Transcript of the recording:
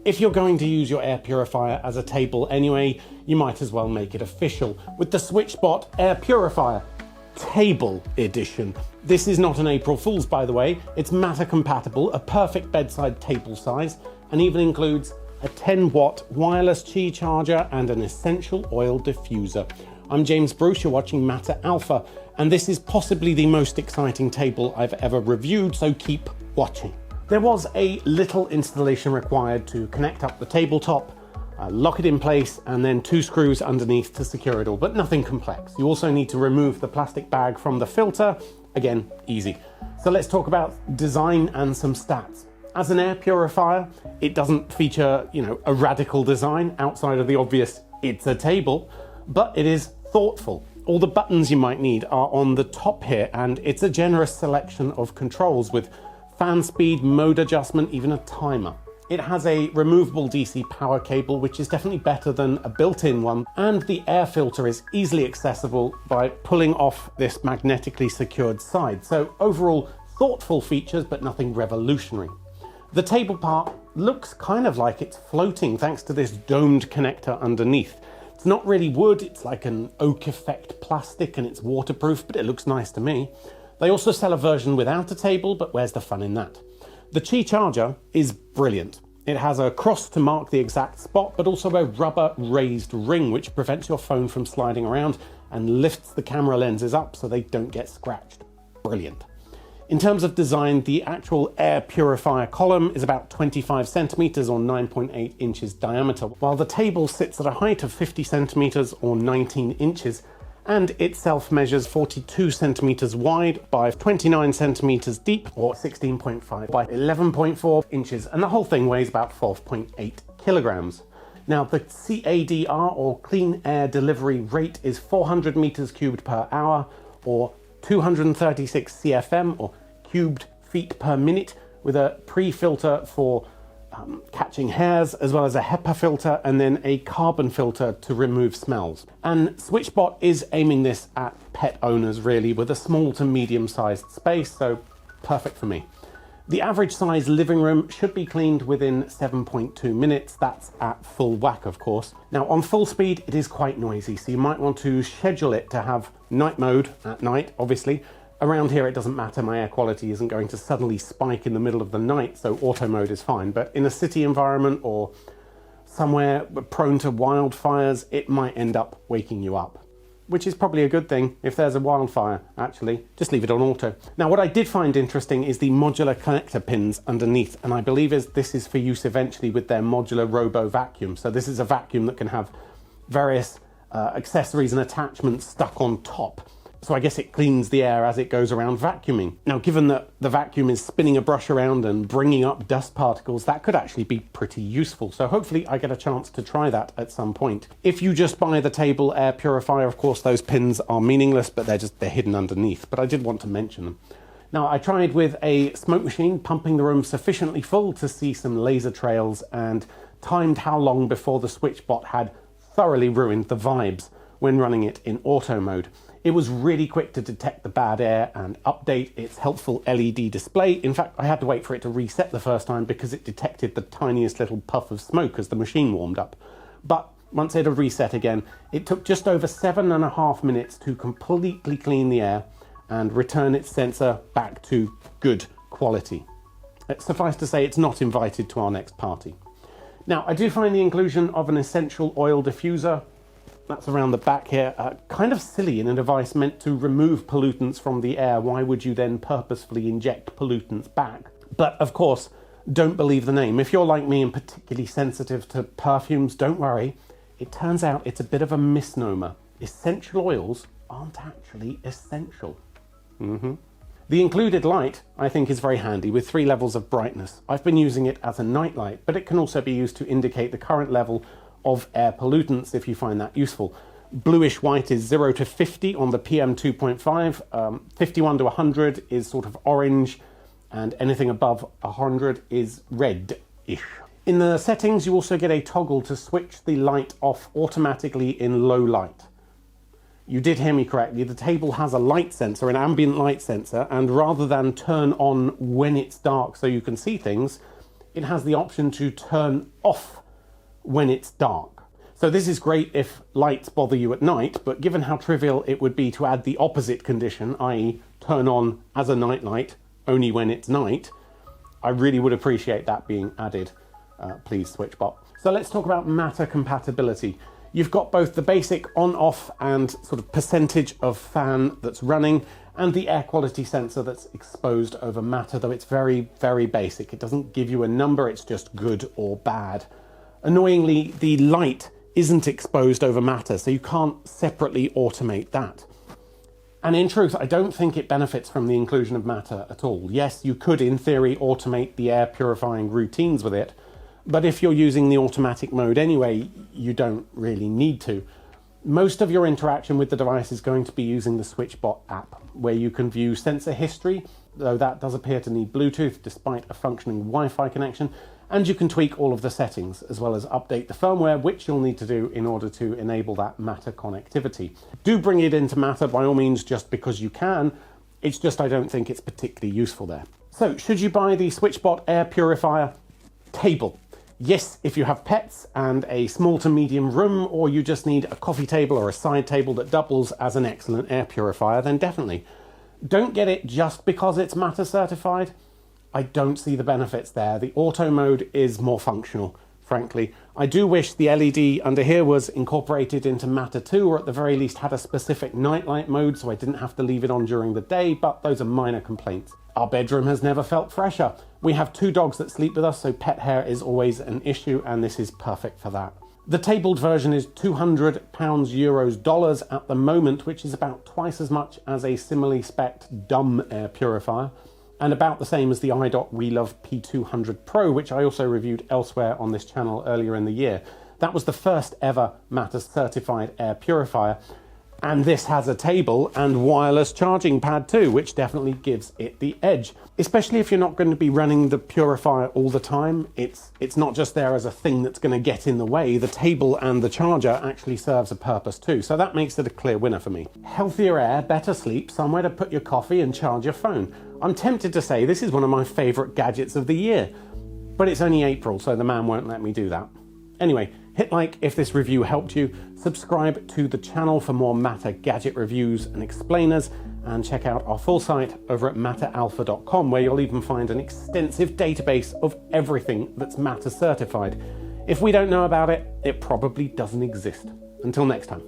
If you're going to use your air purifier as a table anyway, you might as well make it official with the SwitchBot Air Purifier Table Edition. This is not an April Fool's, by the way. It's matter compatible, a perfect bedside table size, and even includes a 10-watt wireless Qi charger and an essential oil diffuser. I'm James Bruce, you're watching Matter Alpha, and this is possibly the most exciting table I've ever reviewed, so keep watching. There was a little installation required to connect up the tabletop, lock it in place, and then 2 screws underneath to secure it all, but nothing complex. You also need to remove the plastic bag from the filter. Again, easy. So let's talk about design and some stats. As an air purifier, it doesn't feature, a radical design outside of the obvious it's a table, but it is thoughtful. All the buttons you might need are on the top here, and it's a generous selection of controls with fan speed, mode adjustment, even a timer. It has a removable DC power cable, which is definitely better than a built-in one, and the air filter is easily accessible by pulling off this magnetically secured side. So overall, thoughtful features, but nothing revolutionary. The table part looks kind of like it's floating thanks to this domed connector underneath. It's not really wood, it's like an oak effect plastic, and it's waterproof, but it looks nice to me. They also sell a version without a table, but where's the fun in that? The Qi charger is brilliant. It has a cross to mark the exact spot, but also a rubber raised ring, which prevents your phone from sliding around and lifts the camera lenses up so they don't get scratched. Brilliant. In terms of design, the actual air purifier column is about 25 centimeters or 9.8 inches diameter, while the table sits at a height of 50 centimeters or 19 inches, and itself measures 42 centimeters wide by 29 centimeters deep, or 16.5 by 11.4 inches, and the whole thing weighs about 12.8 kilograms. Now, the CADR, or clean air delivery rate, is 400 meters cubed per hour, or 236 CFM, or cubed feet per minute, with a pre-filter for catching hairs, as well as a HEPA filter and then a carbon filter to remove smells. And SwitchBot is aiming this at pet owners, really, with a small to medium-sized space, so perfect for me. The average size living room should be cleaned within 7.2 minutes. That's at full whack, of course. Now, on full speed, it is quite noisy, so you might want to schedule it to have night mode at night, obviously. Around here, it doesn't matter. My air quality isn't going to suddenly spike in the middle of the night, so auto mode is fine. But in a city environment or somewhere prone to wildfires, it might end up waking you up, which is probably a good thing. If there's a wildfire, actually, just leave it on auto. Now, what I did find interesting is the modular connector pins underneath, and I believe this is for use eventually with their modular robo vacuum. So this is a vacuum that can have various accessories and attachments stuck on top. So I guess it cleans the air as it goes around vacuuming. Now, given that the vacuum is spinning a brush around and bringing up dust particles, that could actually be pretty useful. So hopefully I get a chance to try that at some point. If you just buy the table air purifier, of course, those pins are meaningless, but they're hidden underneath. But I did want to mention them. Now, I tried with a smoke machine, pumping the room sufficiently full to see some laser trails, and timed how long before the SwitchBot had thoroughly ruined the vibes when running it in auto mode. It was really quick to detect the bad air and update its helpful LED display. In fact, I had to wait for it to reset the first time because it detected the tiniest little puff of smoke as the machine warmed up. But once it had reset again, it took just over 7.5 minutes to completely clean the air and return its sensor back to good quality. Suffice to say, it's not invited to our next party. Now, I do find the inclusion of an essential oil diffuser, that's around the back here, kind of silly in a device meant to remove pollutants from the air. Why would you then purposefully inject pollutants back? But of course, don't believe the name. If you're like me and particularly sensitive to perfumes, don't worry. It turns out it's a bit of a misnomer. Essential oils aren't actually essential. The included light, I think, is very handy with 3 levels of brightness. I've been using it as a night light, but it can also be used to indicate the current level of air pollutants if you find that useful. Bluish white is 0 to 50 on the PM 2.5, 51 to 100 is sort of orange, and anything above 100 is red-ish. In the settings, you also get a toggle to switch the light off automatically in low light. You did hear me correctly. The table has a light sensor, an ambient light sensor, and rather than turn on when it's dark so you can see things, it has the option to turn off when it's dark. So this is great if lights bother you at night, but given how trivial it would be to add the opposite condition, i.e. turn on as a night light only when it's night, I really would appreciate that being added. Please, SwitchBot. So let's talk about Matter compatibility. You've got both the basic on-off and sort of percentage of fan that's running, and the air quality sensor that's exposed over Matter, though it's very, very basic. It doesn't give you a number, it's just good or bad. Annoyingly, the light isn't exposed over Matter, so you can't separately automate that. And in truth, I don't think it benefits from the inclusion of Matter at all. Yes, you could, in theory, automate the air purifying routines with it, but if you're using the automatic mode anyway, you don't really need to. Most of your interaction with the device is going to be using the SwitchBot app, where you can view sensor history, though that does appear to need Bluetooth despite a functioning Wi-Fi connection, and you can tweak all of the settings, as well as update the firmware, which you'll need to do in order to enable that Matter connectivity. Do bring it into Matter by all means, just because you can. It's just I don't think it's particularly useful there. So, should you buy the SwitchBot Air Purifier Table? Yes, if you have pets and a small to medium room, or you just need a coffee table or a side table that doubles as an excellent air purifier, then definitely. Don't get it just because it's Matter certified. I don't see the benefits there. The auto mode is more functional, frankly. I do wish the LED under here was incorporated into Matter 2, or at the very least had a specific nightlight mode so I didn't have to leave it on during the day, but those are minor complaints. Our bedroom has never felt fresher. We have 2 dogs that sleep with us, so pet hair is always an issue, and this is perfect for that. The tabled version is £200, euros, dollars at the moment, which is about twice as much as a similarly spec'd dumb air purifier, and about the same as the iDot We Love P200 Pro, which I also reviewed elsewhere on this channel earlier in the year. That was the first ever Matter certified air purifier, and this has a table and wireless charging pad too, which definitely gives it the edge. Especially if you're not going to be running the purifier all the time. It's not just there as a thing that's going to get in the way. The table and the charger actually serves a purpose too, so that makes it a clear winner for me. Healthier air, better sleep, somewhere to put your coffee and charge your phone. I'm tempted to say this is one of my favourite gadgets of the year, but it's only April, so the man won't let me do that. Anyway, hit like if this review helped you, subscribe to the channel for more Matter gadget reviews and explainers, and check out our full site over at matteralpha.com, where you'll even find an extensive database of everything that's Matter certified. If we don't know about it, it probably doesn't exist. Until next time.